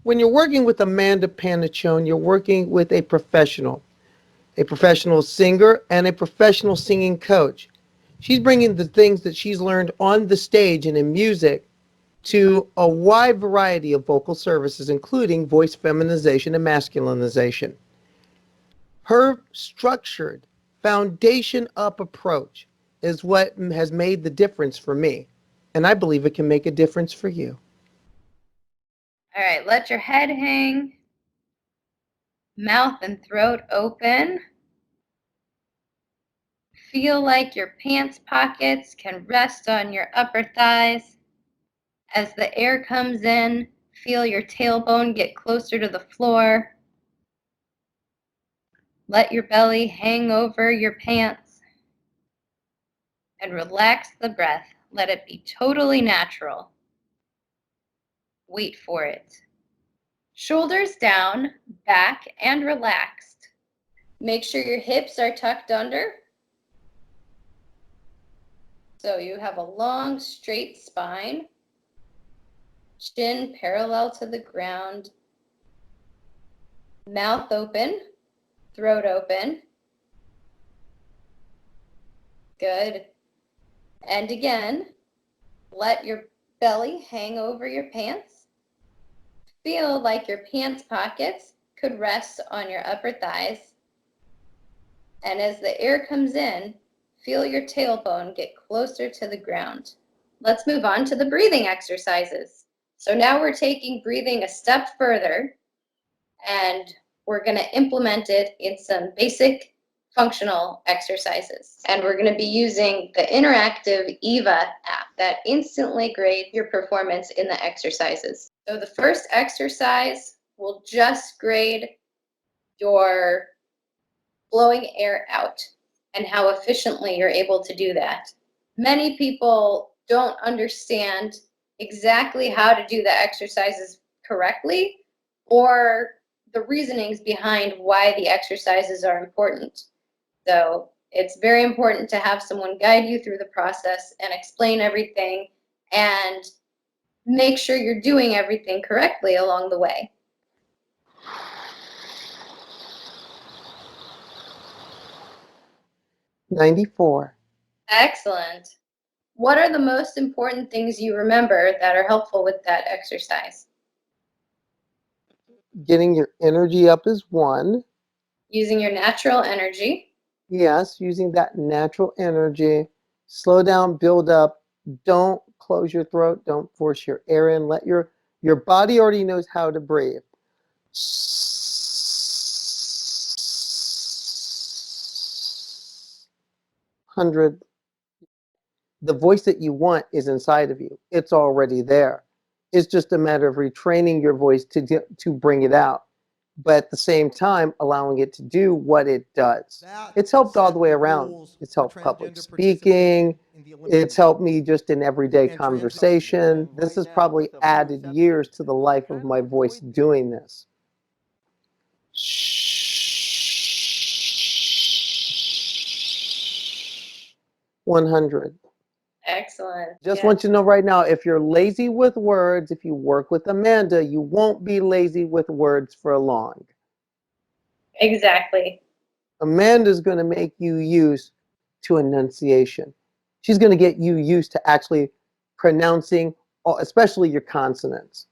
When you're working with Amanda Panaccione, you're working with a professional singer and a professional singing coach. She's bringing the things that she's learned on the stage and in music to a wide variety of vocal services, including voice feminization and masculinization. Her structured, foundation up approach is what has made the difference for me. And I believe it can make a difference for you. All right, let your head hang, mouth and throat open. Feel like your pants pockets can rest on your upper thighs. As the air comes in, feel your tailbone get closer to the floor. Let your belly hang over your pants and relax the breath. Let it be totally natural. Wait for it. Shoulders down, back and relaxed. Make sure your hips are tucked under. So you have a long, straight spine. Chin parallel to the ground. Mouth open, throat open. Good. And again, let your belly hang over your pants. Feel like your pants pockets could rest on your upper thighs. And as the air comes in, feel your tailbone get closer to the ground. Let's move on to the breathing exercises. So now we're taking breathing a step further, and we're going to implement it in some basic functional exercises. And we're going to be using the interactive EVA app that instantly grades your performance in the exercises. So the first exercise will just grade your blowing air out and how efficiently you're able to do that. Many people don't understand exactly how to do the exercises correctly or the reasonings behind why the exercises are important. So it's very important to have someone guide you through the process and explain everything and make sure you're doing everything correctly along the way. '94. Excellent. What are the most important things you remember that are helpful with that exercise? Getting your energy up is one. Using your natural energy. Yes, using that natural energy. Slow down, build up. Don't close your throat. Don't force your air in. Let your body already knows how to breathe. 100. The voice that you want is inside of you. It's already there. It's just a matter of retraining your voice to bring it out, but at the same time allowing it to do what it does. It's helped all the way around. It's helped public speaking. It's helped me just in everyday conversation. This has probably added years to the life of my voice doing this. 100. Excellent. Just want you to know right now, if you're lazy with words, if you work with Amanda, you won't be lazy with words for long. Exactly. Amanda's going to make you used to enunciation. She's going to get you used to actually pronouncing, especially your consonants,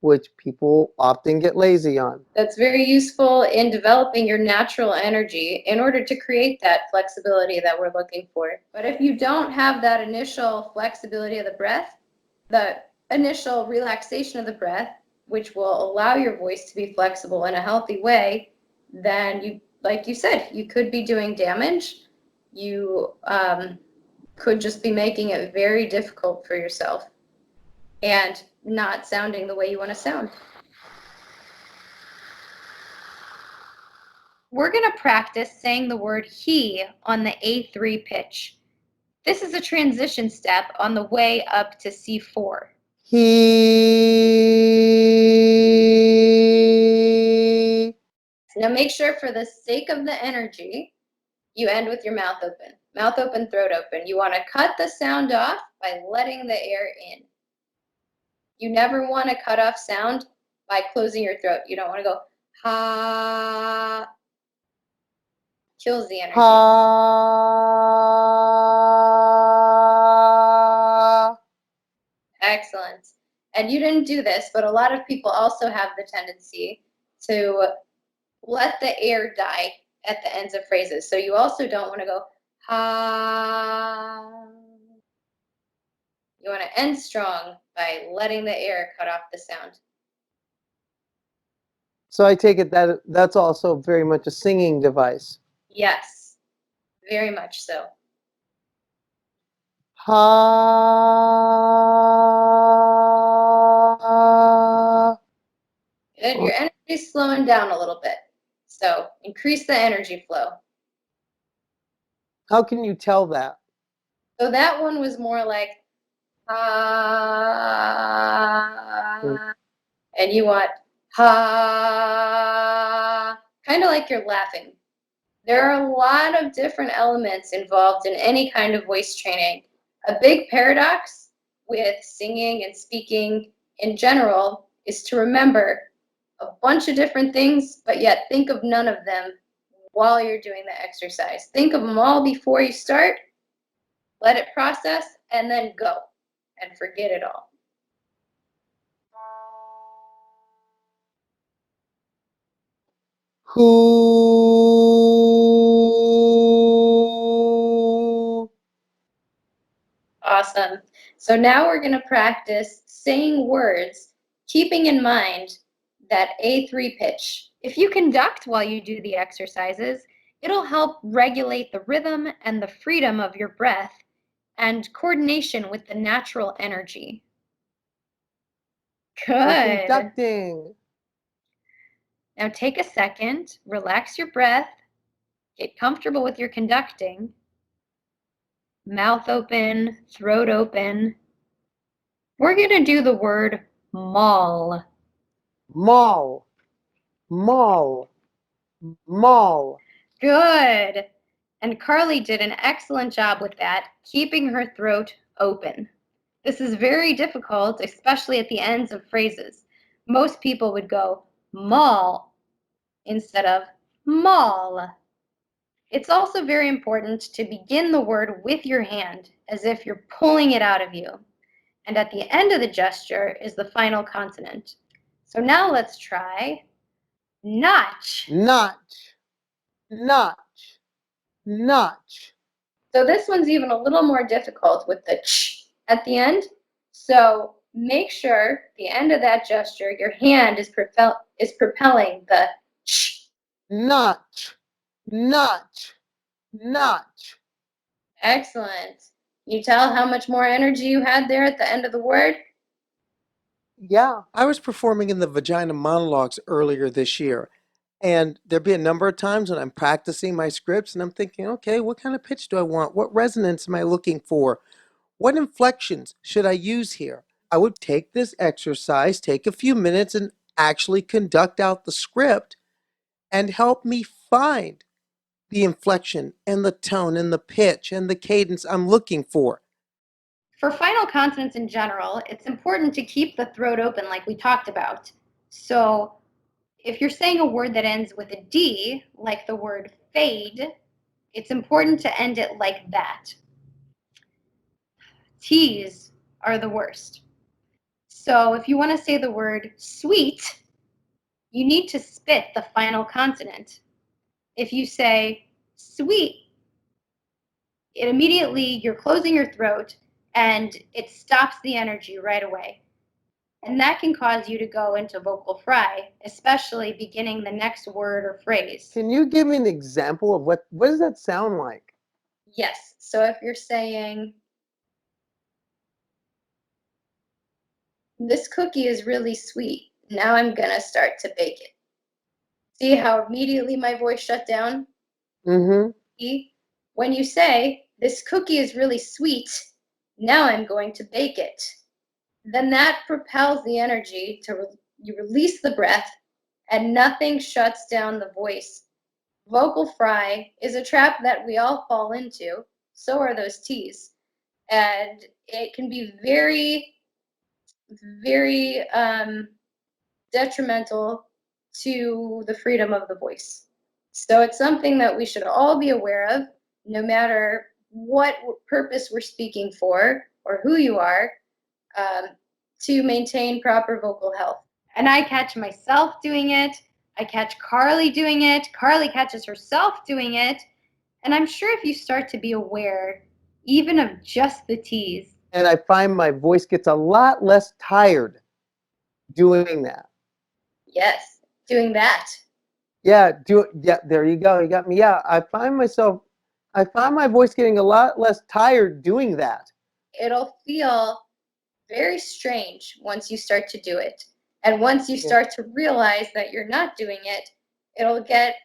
which people often get lazy on. That's very useful in developing your natural energy in order to create that flexibility that we're looking for. But if you don't have that initial flexibility of the breath, the initial relaxation of the breath, which will allow your voice to be flexible in a healthy way, then you, like you said, you could be doing damage. You could just be making it very difficult for yourself and not sounding the way you want to sound. We're going to practice saying the word he on the A3 pitch. This is a transition step on the way up to C4. He. Now make sure, for the sake of the energy, you end with your mouth open. Mouth open, throat open. You want to cut the sound off by letting the air in. You never want to cut off sound by closing your throat. You don't want to go ha. Kills the energy. Ha. Excellent. And you didn't do this, but a lot of people also have the tendency to let the air die at the ends of phrases. So you also don't want to go ha. You want to end strong by letting the air cut off the sound. So I take it that that's also very much a singing device. Yes, very much so. Ha. Good. Your energy is slowing down a little bit. So increase the energy flow. How can you tell that? So that one was more like ha, and you want ha, kind of like you're laughing. There are a lot of different elements involved in any kind of voice training. A big paradox with singing and speaking in general is to remember a bunch of different things, but yet think of none of them while you're doing the exercise. Think of them all before you start, let it process, and then go and forget it all. Who. Awesome. So now we're going to practice saying words, keeping in mind that A3 pitch. If you conduct while you do the exercises, it'll help regulate the rhythm and the freedom of your breath and coordination with the natural energy. We're Good. conducting. Now take a second, relax your breath, get comfortable with your conducting. Mouth open, throat open. We're going to do the word mall. Mall. Mall. Mall. Good. And Karleigh did an excellent job with that, keeping her throat open. This is very difficult, especially at the ends of phrases. Most people would go mall instead of mall. It's also very important to begin the word with your hand, as if you're pulling it out of you. And at the end of the gesture is the final consonant. So now let's try notch. Notch. Notch. Notch. So this one's even a little more difficult with the ch at the end. So make sure the end of that gesture, your hand is propelling the ch. Notch. Notch. Notch. Excellent. Can you tell how much more energy you had there at the end of the word? Yeah. I was performing in the Vagina Monologues earlier this year. And there'd be a number of times when I'm practicing my scripts and I'm thinking, okay, what kind of pitch do I want? What resonance am I looking for? What inflections should I use here? I would take this exercise, take a few minutes, and actually conduct out the script and help me find the inflection and the tone and the pitch and the cadence I'm looking for. For final consonants in general, it's important to keep the throat open like we talked about. So if you're saying a word that ends with a D, like the word fade, it's important to end it like that. T's are the worst. So if you want to say the word sweet, you need to spit the final consonant. If you say sweet, it immediately, you're closing your throat and it stops the energy right away. And that can cause you to go into vocal fry, especially beginning the next word or phrase. Can you give me an example of what does that sound like? Yes. So if you're saying, this cookie is really sweet, now I'm going to start to bake it. See how immediately my voice shut down? Mm-hmm. When you say, this cookie is really sweet, now I'm going to bake it, then that propels the energy to you release the breath and nothing shuts down the voice. Vocal fry is a trap that we all fall into. So are those T's. And it can be very, very detrimental to the freedom of the voice. So it's something that we should all be aware of, no matter what purpose we're speaking for or who you are, to maintain proper vocal health. And I catch myself doing it. I catch Karleigh doing it. Karleigh catches herself doing it. And I'm sure if you start to be aware, even of just the T's. And I find my voice gets a lot less tired doing that. Yes, doing that. Yeah, there you go. You got me. Yeah, I find my voice getting a lot less tired doing that. It'll feel very strange once you start to do it. And once you start to realize that you're not doing it, it'll get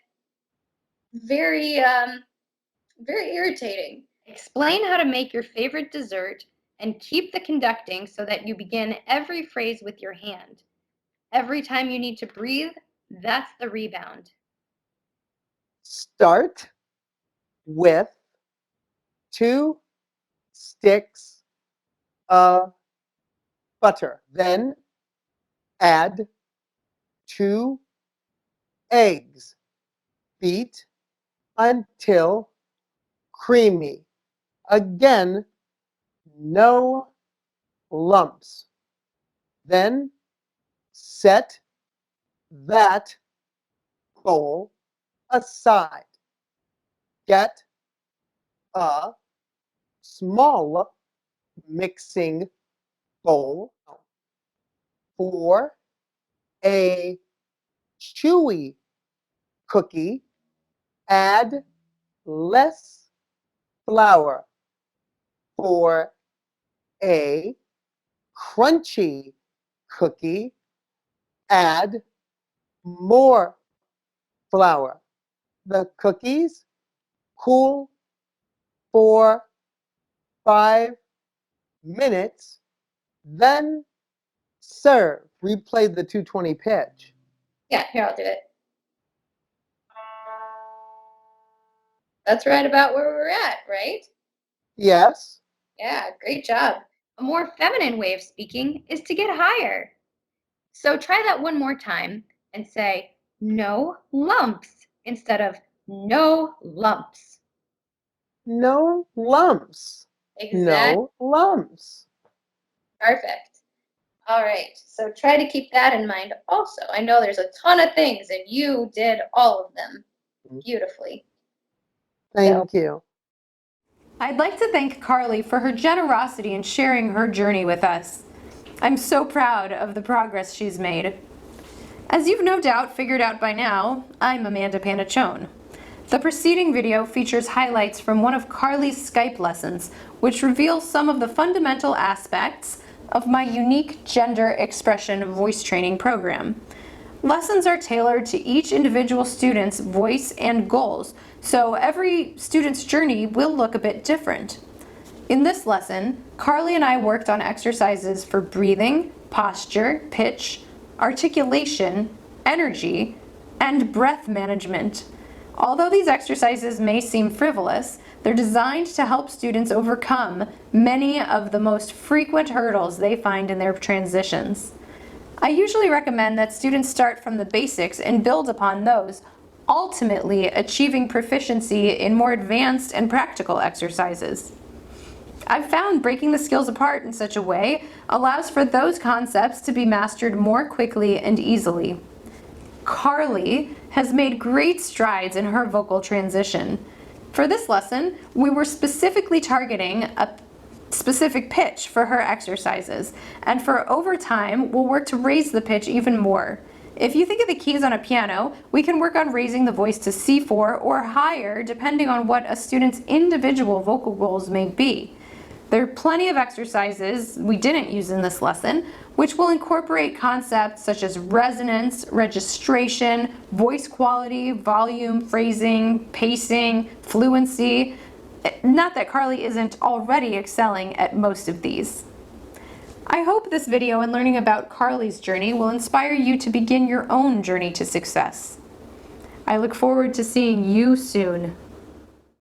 very, very irritating. Explain how to make your favorite dessert and keep the conducting so that you begin every phrase with your hand. Every time you need to breathe, that's the rebound. Start with 2 sticks of butter. Then add 2 eggs. Beat until creamy. Again, no lumps. Then set that bowl aside. Get a small mixing bowl for a chewy cookie. Add less flour. For a crunchy cookie, add more flour. The cookies cool for 5 minutes, then serve. Replay the 220 pitch. Yeah, here, I'll do it. That's right about where we're at, right? Yes. Yeah, great job. A more feminine way of speaking is to get higher. So try that one more time and say, no lumps, instead of no lumps. No lumps. Exactly. No lumps. Perfect. All right, so try to keep that in mind also. I know there's a ton of things, and you did all of them beautifully. Thank you. I'd like to thank Karleigh for her generosity in sharing her journey with us. I'm so proud of the progress she's made. As you've no doubt figured out by now, I'm Amanda Panaccione. The preceding video features highlights from one of Karleigh's Skype lessons, which reveals some of the fundamental aspects of my unique gender expression voice training program. Lessons are tailored to each individual student's voice and goals, so every student's journey will look a bit different. In this lesson, Karleigh and I worked on exercises for breathing, posture, pitch, articulation, energy, and breath management. Although these exercises may seem frivolous, they're designed to help students overcome many of the most frequent hurdles they find in their transitions. I usually recommend that students start from the basics and build upon those, ultimately achieving proficiency in more advanced and practical exercises. I've found breaking the skills apart in such a way allows for those concepts to be mastered more quickly and easily. Karleigh has made great strides in her vocal transition. For this lesson, we were specifically targeting a specific pitch for her exercises, and for over time, we'll work to raise the pitch even more. If you think of the keys on a piano, we can work on raising the voice to C4 or higher depending on what a student's individual vocal goals may be. There are plenty of exercises we didn't use in this lesson, which will incorporate concepts such as resonance, registration, voice quality, volume, phrasing, pacing, fluency. Not that Karleigh isn't already excelling at most of these. I hope this video and learning about Karleigh's journey will inspire you to begin your own journey to success. I look forward to seeing you soon.